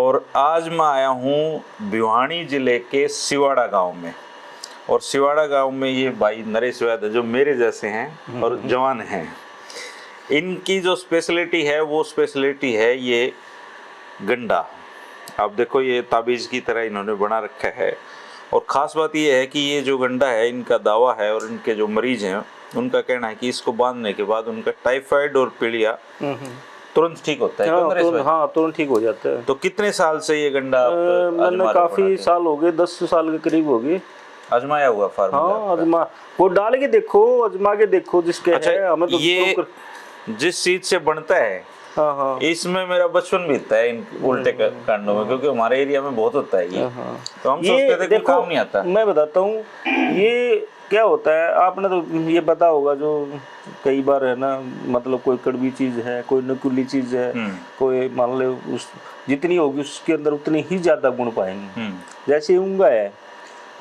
और आज मैं आया हूँ भिवानी जिले के सिवाड़ा गांव में। और सिवाड़ा गांव में ये भाई नरेश वैद्य जो मेरे जैसे हैं और जवान हैं, इनकी जो स्पेशलिटी है वो स्पेशलिटी है ये गंडा। आप देखो ये ताबीज़ की तरह इन्होंने बना रखा है। और ख़ास बात ये है कि ये जो गंडा है इनका दावा है और इनके जो मरीज हैं उनका कहना है कि इसको बांधने के बाद उनका टाइफाइड और पीलिया तुरंत ठीक होता है। हाँ, तुरंत ठीक हो जाता है। तो कितने साल से ये गंडा मैंने काफी साल हो गए, 10 साल के करीब हो गए आजमाया हुआ फार्मूला। हाँ, आजमा वो डाल के देखो, आजमा के देखो जिसके अच्छा, है हमें तो ये जिस चीज से बनता है हाँ, इसमें मेरा बचपन बीतता है इन उल्टे कांडों में, क्योंकि हमारे एरिया में बहुत होता है ये। तो हम सोचते थे कि काम नहीं आता। मैं बताता हूँ ये क्या होता है, आपने तो ये पता होगा, जो कई बार है ना, मतलब कोई कड़वी चीज है, कोई नुकीली चीज है, कोई मान लो उस जितनी होगी उसके अंदर उतनी ही ज्यादा गुण पाएंगे। जैसे ऊंगा है,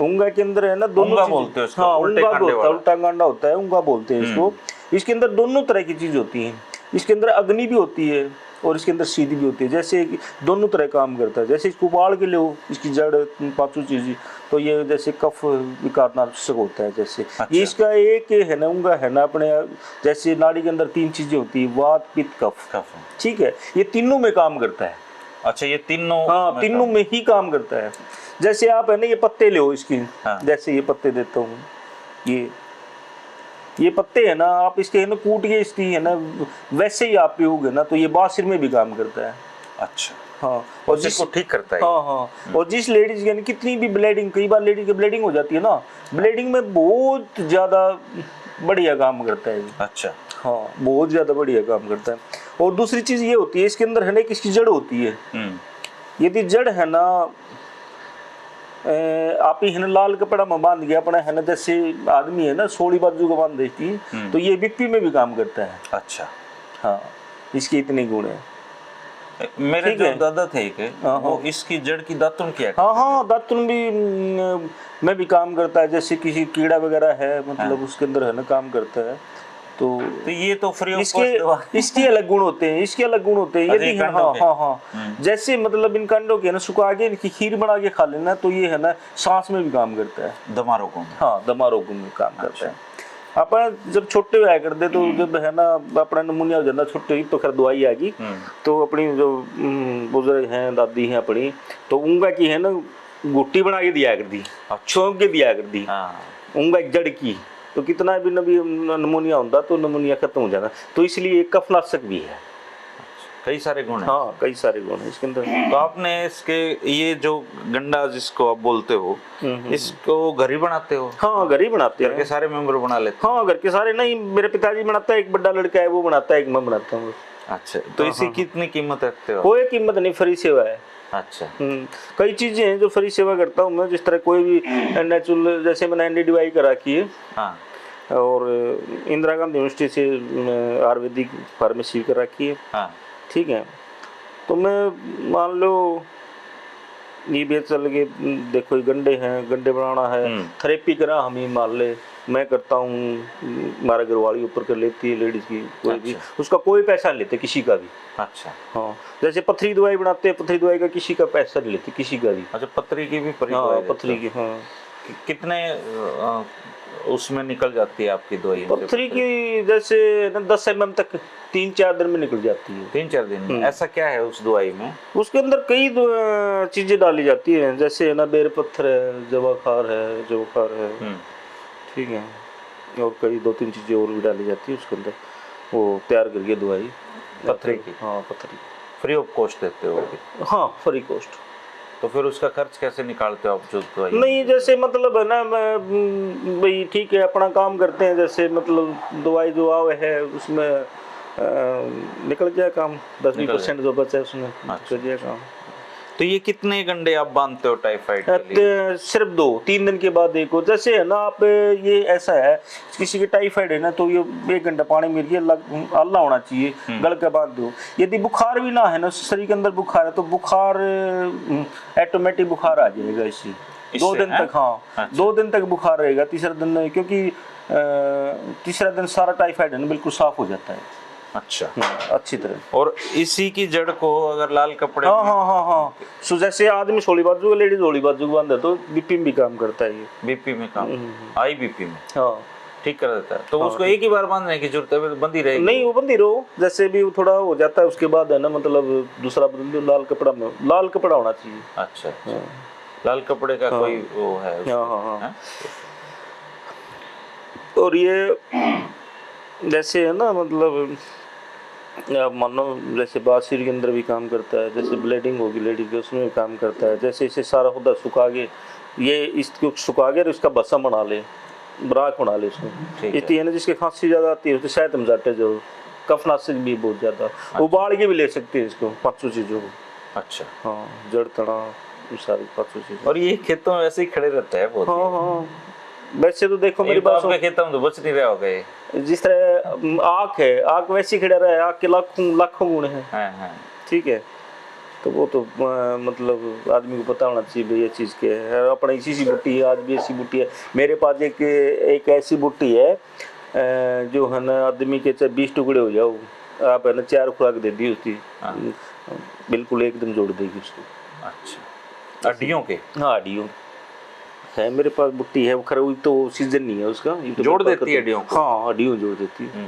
ऊंगा के अंदर है ना दोनों बोलते हैं उसको, हाँ, उल्टा कांडा होता है, ऊंगा बोलते हैं इसको। इसके अंदर दोनों तरह की चीज होती है। इसके अंदर अग्नि भी होती है और इसके अंदर सीधी भी होती है। जैसे दोनों तरह काम करता है। जैसे इसको उबाल के लो, इसकी जड़ पांचों चीज, तो ये जैसे कफ विकारनाशक होता है। जैसे अच्छा। ये इसका एक है ना, उंगा है ना अपने, जैसे नाड़ी के अंदर 3 चीजें होती है, वात पित्त कफ। ठीक है, ये तीनों में काम करता है। अच्छा, ये तीनों, हाँ, तीनों में ही काम करता है। जैसे आप है ना ये पत्ते लो इसकी, हाँ। जैसे ये पत्ते देता हूँ, ये पत्ते है ना, आप इसके है ना कूट के इसकी है ना वैसे ही आप पियोगे ना तो ये बासिर में भी काम करता है। अच्छा, हाँ, और जिसको ठीक करता है। हाँ, और जिस लेडीज यानी कितनी भी ब्लीडिंग, कई बार लेडीज की ब्लीडिंग हो जाती है ना, ब्लीडिंग में बहुत ज्यादा बढ़िया काम करता है। अच्छा, हाँ, बहुत ज्यादा बढ़िया काम करता है। और दूसरी चीज ये होती है, इसके अंदर है ना किसकी जड़ होती है। यदि जड़ है ना आप ही है ना लाल कपड़ा में बांध गया अपना है ना, जैसे आदमी है ना सोली बाजू को बांध देती, तो ये बीपी में भी काम करता है। अच्छा, हाँ, इसके इतने गुण है। मेरे जो दादा थे कि वो इसकी जड़ की दातुन किया। हाँ, दातुन भी में भी काम करता है। जैसे किसी कीड़ा वगैरह है, मतलब उसके अंदर है ना काम करता है। तो ये तो फ्री ऑफ कॉस्ट। इसके अलग गुण होते हैं, इसके अलग गुण होते हैं। यदि हाँ, जैसे मतलब इन कांडों के ना सुखा के इनकी खीर बना के खा लेना, तो ये है ना सांस में भी काम करता है, दमा रोगों में। हाँ, दमा रोगों में काम करता है। अपना जब छोटे हुआ करते तो जब है ना अपना नमूनिया हो जाता छोटे ही, तो खैर दवाई आ गई। तो अपनी जो बुजुर्ग हैं, दादी हैं अपनी, तो ऊंगा की है ना गुट्टी बना के दिया कर दी, छोंक के दिया कर दी ऊंगा जड़ की। तो कितना भी नमूनिया होता तो नमूनिया खत्म हो जाता। तो इसलिए एक कफनाशक भी है। कई सारे गुण हैं। हाँ, कई सारे गुण हैं इसके अंदर। तो आपने इसके ये जो गंडा जिसको आप बोलते हो, इसको घर ही बनाते हो? हाँ, घर ही बनाते हैं। घर के सारे मेंबर बना लेते? हाँ, घर के सारे नहीं, मेरे पिताजी बनाता है, एक बड़ा लड़का है वो बनाता है, एक मैं बनाता हूँ। अच्छा, तो इसकी कितनी कीमत रखते हो? कोई कीमत नहीं, फ्री सेवा है। अच्छा, कई चीजें हैं जो फ्री सेवा करता हूँ मैं, जिस तरह कोई भी नेचुरल, जैसे मैंने NDDY करा की है। हाँ, और इंदिरा गांधी यूनिवर्सिटी से आयुर्वेदिक फार्मेसी कर रखी है। हाँ, ठीक है। तो मैं मान लो ये भी चल के देखो, गंडे हैं, गंडे बनाना है, थेरेपी करा हम ही मान ले, मैं करता हूँ, हमारा घरवाली ऊपर कर लेती है लेडीज की, कोई भी उसका कोई पैसा नहीं लेते किसी का भी। अच्छा, हाँ, जैसे पथरी दवाई बनाते हैं, पथरी दवाई का किसी का पैसा नहीं लेते किसी का भी। अच्छा, पथरी की भी? हाँ, पथरी की। हाँ, कितने उसमें निकल जाती है आपकी दवाई? पथरी की जैसे 10 mm तक 3-4 दिन में निकल जाती है। 3-4 दिन में? ऐसा क्या है उस दवाई में? उसके अंदर कई चीजें डाली जाती हैं, जैसे ना बेर पत्थर है, जवाखार है, ठीक है, और कई 2-3 चीजें और भी डाली जाती है उसके अंदर, वो तैयार करके दवाई पथरी की। हाँ, पथरी फ्री ऑफ कॉस्ट देते हो? हाँ, फ्री कॉस्ट। तो फिर उसका खर्च कैसे निकालते हो आप जो दवाई? नहीं, जैसे मतलब है ना भाई ठीक है, अपना काम करते हैं, जैसे मतलब दवाई जो आवे है उसमें निकल गया काम, 10-20% जो बचा है उसमें निकल गया काम। तो ये कितने गंडे आप बांधते हो टाइफाइड के लिए? सिर्फ 2-3 दिन के बाद देखो, जैसे है ना आप, ये ऐसा है किसी के टाइफाइड है ना, तो ये 1 घंटा पानी में अल्लाह होना चाहिए, गल के बांध दो। यदि बुखार भी ना है ना, शरीर के अंदर बुखार है, तो बुखार ऑटोमेटिक बुखार आ जाएगा इससे 2 दिन तक। हाँ, अच्छा। 2 दिन तक बुखार रहेगा, तीसरा दिन नहीं, क्योंकि तीसरा दिन सारा टाइफाइड है ना बिल्कुल साफ हो जाता है। अच्छा, अच्छी तरह। और इसी की जड़ को अगर लाल कपड़े हाँ हाँ हाँ हाँ, सो जैसे आदमी सोली बाजू का, लेडीज होली बाजू का बांधे तो बीपी में भी काम करता है ये। बीपी में काम, हाई बीपी में हाँ ठीक कर देता है। तो उसको एक ही बार बांधने की जरूरत है, बंदी रहेगी? नहीं, वो बंदी रहो, जैसे भी वो थोड़ा हो जाता है उसके बाद है ना, मतलब दूसरा बदल दो, लाल कपड़ा में, लाल कपड़ा होना चाहिए। अच्छा, अच्छा। लाल कपड़े का कोई वो है उसमें? हाँ हाँ हाँ। हैं? और ये जैसे है ना, मतलब आप मानो जैसे बासिर के अंदर भी काम करता है, जैसे ब्लीडिंग होगी लेडी के उसमें भी काम करता है। जैसे इसे सारा खुदा सुखा के, ये इसको सुखा के इसका भस्म बना ले, ब्राक बना ले इसमें। इसलिए ना जिसकी खांसी ज़्यादा आती है उसको शायद हम जाते जो कफनाशिक भी बहुत ज़्यादा उबाल के भी ले सकते हैं इसको, 500 चीज़ों को। अच्छा, हाँ, जड़ तना सारी 500 चीज़ें। और ये खेतों में ऐसे ही खड़े रहता है बहुत? हाँ हाँ, वैसे तो देखो मेरी तो बात आपके खेतों में तो बच नहीं रहा होगा ये? जिस तरह आँख है, आँख वैसी खड़ा रहा है, आँख के लाखों लाखों गुण है। हाँ हाँ। ठीक है, तो वो तो मतलब आदमी को पता होना चाहिए भाई ये चीज़ क्या है। अपना इसी सी बुट्टी है, आज भी ऐसी बुट्टी है मेरे पास। एक ऐसी बुट्टी है जो है ना, आदमी के चाहे 20 टुकड़े हो जाओ, आप है ना 4 खुराक दे दी उसकी, बिल्कुल एकदम जोड़ देगी उसको। अच्छा, हड्डियों के? हाँ, हड्डियों है मेरे पास बुट्टी है। वो खराब तो सीजन नहीं है उसका, ये तो जोड़ देती है हड्डियों को? हाँ, हड्डियों जोड़ देती है।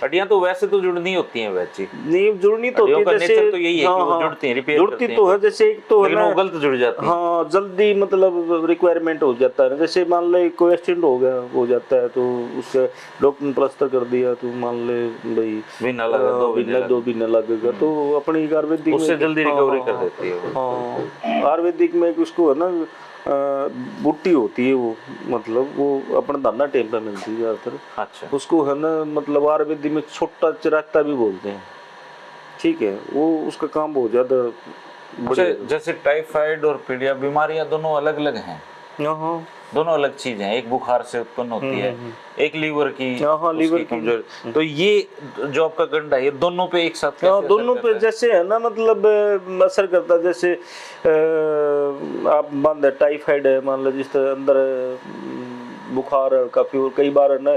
हड्डियां तो वैसे तो जुड़नी होती हैं वैसे? नहीं, जुड़नी तो होती है, जैसे तो यही है कि वो जुड़ती हैं, रिपेयर जुड़ती तो है। जैसे एक तो है लेकिन ना, वो गलत जुड़ जाती है। हाँ, जल्दी मतलब रिक्वायरमेंट हो जाता है। जैसे मान ले कोई एक्सीडेंट हो गया, हो जाता है, तो उसके डॉक्टर ने प्लास्टर कर दिया, तो मान ले भाई महीना लगा, 2 महीना लगेगा, तो अपनी आयुर्वेदिक में उससे जल्दी रिकवरी कर देती है वो। हाँ, आयुर्वेदिक में उसको है ना बूटी होती है वो, मतलब वो अपना दाना टाइम पे मिलती है ज़्यादातर। अच्छा, उसको है ना, मतलब आयुर्वेदिक में छोटा चिरागता भी बोलते हैं। ठीक है, वो उसका काम बहुत ज़्यादा। अच्छा, जैसे टाइफाइड और पीलिया बीमारियां दोनों अलग अलग हैं? हाँ, दोनों अलग चीज हैं। एक बुखार से उत्पन्न होती है, एक लीवर की, लीवर की कमजोरी। तो ये जो आपका गंडा है, ये दोनों पे एक साथ हाँ, दोनों पे जैसे है ना, मतलब असर करता है। जैसे आप मान लो टाइफाइड है, मान लो जिस तरह अंदर बुखार का फीवर, कई बार है ना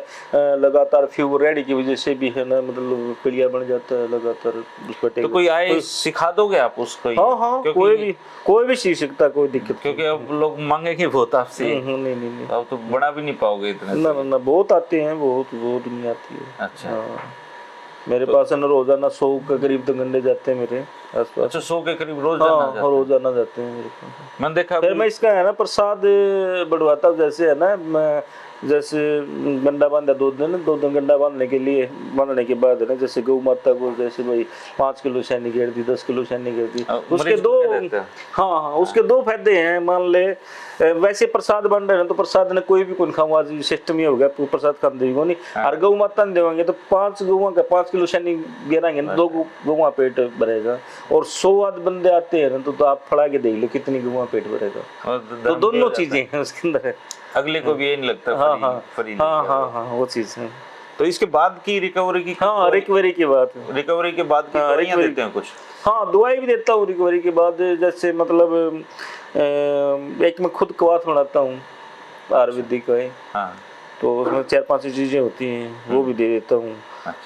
लगातार फीवर रहने की वजह से भी है ना, मतलब पीलिया बन जाता है लगातार उस पर। तो कोई आए सिखा दोगे आप उसको? हाँ हाँ, कोई भी सीख सकता है, कोई दिक्कत। क्योंकि अब लोग मांगेंगे बहुत आपसे। नहीं, अब तो बना भी नहीं पाओगे इतने। ना, बहुत आते हैं, बहुत नहीं आती है। अच्छा, मेरे पास है ना रोजाना 100 के करीब तो गंडे जाते हैं मेरे आसपास। अच्छा, 100 के करीब रोजाना जाते हैं मेरे पास। मैंने देखा। फिर मैं इसका है ना प्रसाद बढ़वाता हूँ। जैसे है ना, मैं जैसे गंडा बांधा 2 दिन गंडा बांधने के बाद है ना, जैसे गौ माता को जैसे भाई 5 किलो शैनी घेर दी, 10 किलो शैनी घेर दी, उसके 2 हाँ, उसके 2 फायदे हैं। मान ले वैसे प्रसाद बन रहे हैं तो प्रसाद ने कोई भी कौन खाऊं, आज सिस्टम ही हो गया, प्रसाद खा देगा नहीं। और गौ माता ने देवांगे तो 5 गौवा का 5 किलो शैनी घेरांगे, 2 गौवा पेट भरेगा। और 100 आध बंदे आते हैं तो आप फड़ा के देख लो कितनी गौवा पेट भरेगा। तो दोनों चीजें हैं उसके अंदर। अगले को भी ये नहीं लगता हाँ, वो चीज है। तो इसके बाद की रिकवरी की? हाँ, रिकवरी के बाद की दवाइयां देते हैं कुछ? हाँ, दवाई भी देता हूँ रिकवरी के बाद। जैसे मतलब एक मैं खुद कवाथ बनाता हूँ आयुर्वेदिक का है। हाँ, तो उसमें 4-5 चीजें होती हैं, वो भी दे देता हूँ।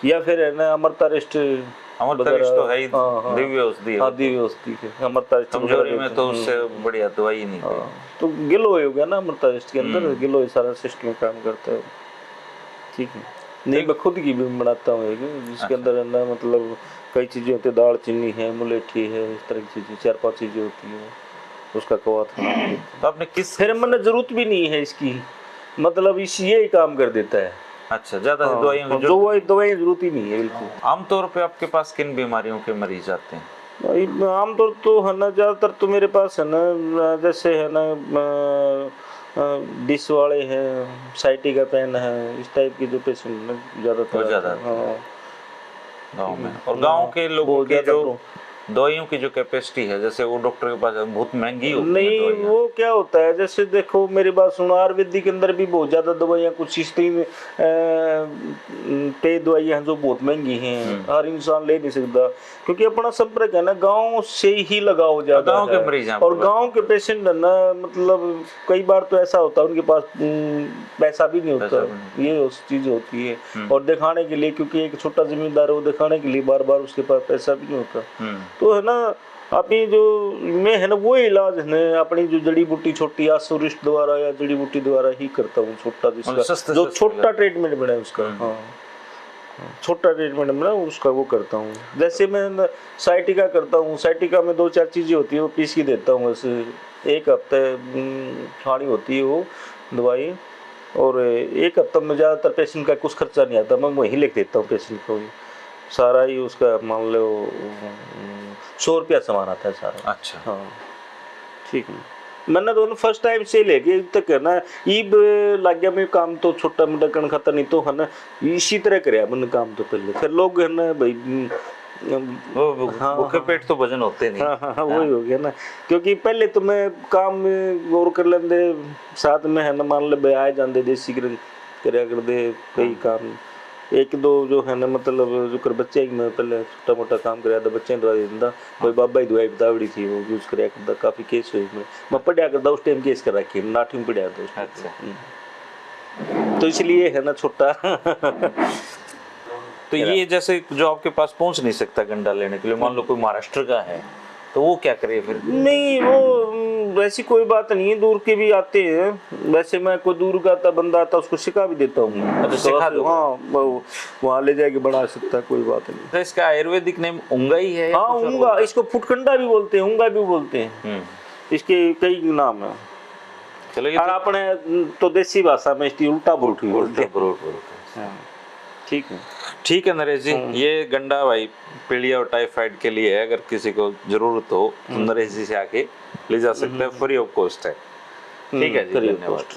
या फिर है ना अमृता रेस्ट तो है ही, दिव्य औषधि है। हाँ, दिव्य औषधि है अमृता रेस्ट। कमजोरी में तो उससे बढ़िया दवाई नहीं है। तो गिलोय हो गया ना अमृता रेस्ट के अंदर, गिलोय सारा सिस्टम में काम करता है। ठीक है, नहीं मैं खुद की भी बनाता हूँ एक, जिसके अंदर है ना, मतलब कई चीजें होती है, दाल चीनी है, मुलेठी है, इस तरह की चीजें 4-5 चीजें होती है, उसका कवाथ। तो आपने किस? फिर मैंने जरूरत भी नहीं है इसकी, मतलब यही काम कर देता है। अच्छा, ज्यादा दवाइयों की दवाई जरूरत ही नहीं है बिल्कुल। आमतौर पे आपके पास किन बीमारियों के मरीज आते हैं? आमतौर तो है ना, ज्यादातर तो मेरे पास है ना, जैसे है ना डिश वाले हैं, साइटी का पेन है, इस टाइप की जो पेशेंट ज्यादातर। हाँ, गाँव में। और गाँव के लोगों के दवाइयों की जो कैपेसिटी है, जैसे वो डॉक्टर के पास बहुत महंगी होती है नहीं दवाइयाँ। वो क्या होता है, जैसे देखो मेरी बात सुनो, आयुर्वेदिक के अंदर भी बहुत ज्यादा दवाइयाँ, कुछ इस तीन पे दवाइयाँ हैं जो बहुत महंगी हैं, हर इंसान ले नहीं सकता, क्योंकि अपना संपर्क है ना गांव से ही लगाव ज्यादा गाँव के है। मरीज हैं और आपके गांव के पेशेंट है ना, मतलब कई बार तो ऐसा होता है उनके पास पैसा भी नहीं होता, ये उस चीज होती है। और दिखाने के लिए, क्योंकि एक छोटा जिम्मेदार है, वो दिखाने के लिए बार बार उसके पास पैसा भी नहीं होता, तो है ना अपनी जो मैं है ना वो इलाज है ना अपनी जो जड़ी बूटी छोटी आसुरिष्ट द्वारा या जड़ी बूटी द्वारा ही करता हूँ, छोटा जिसका जो छोटा ट्रीटमेंट बना है उसका, हाँ छोटा ट्रीटमेंट बना उसका वो करता हूँ। जैसे मैं साइटिका करता हूँ, साइटिका में 2-4 चीजें होती है वो पीस के देता हूँ, वैसे एक हफ्ते खानी होती है वो दवाई, और एक हफ्ता में ज़्यादातर पेशेंट का कुछ खर्चा नहीं आता, मैं वहीं लिख देता हूँ पेशेंट को, सारा ही उसका मान लो 100 रुपया सामान आता है सारा। अच्छा, हाँ ठीक है। मैंने तो फर्स्ट टाइम से लेके तक है ना ईब लग गया मैं काम, तो छोटा मोटा कण खाता नहीं तो है ना इसी तरह कराया मैंने काम, तो पहले फिर लोग है ना भाई वो भूखे पेट तो वजन होते नहीं। हाँ वही हो गया ना, क्योंकि पहले तो मैं काम गौर कर लेंदे साथ में है ना, मान ले भाई आए जाते देसी करया कर दे कई काम, एक दो जो है ना मतलब जो कर बच्चे मैं पहले छोटा मोटा काम कराया था, बच्चे दवाई दिंदा, कोई बाबा ही दवाई बतावड़ी थी वो यूज कराया करता, काफी केस हुए मैं पढ़िया करता उस टाइम केस कर रखी मैं 8वीं पढ़िया था। अच्छा, तो इसलिए है ना छोटा तो ये जैसे जो आपके पास पहुंच नहीं सकता गंडा लेने के लिए, मान लो कोई महाराष्ट्र का है, तो वो क्या करे फिर? नहीं वो वैसी कोई बात नहीं है, दूर के भी आते हैं, वैसे मैं कोई दूर का आता बंदा आता उसको सिखा भी देता हूँ। अच्छा, सिखा दो? हाँ वहाँ ले जाके बना सकता है, कोई बात नहीं। तो इसका आयुर्वेदिक नेम उंगा ही है? हाँ उंगा, इसको फुटकंडा भी बोलते हैं, उंगा भी बोलते हैं, इसके कई नाम है। चलो ये और अपने तो देसी भाषा में इसकी उल्टा बोलते हैं। ठीक है, ठीक है नरेश जी, ये गंडा भाई पीलिया और टाइफाइड के लिए है, अगर किसी को जरूरत हो तो नरेश जी से आके ले जा सकते हैं, फ्री ऑफ कॉस्ट है। ठीक है जी, धन्यवाद।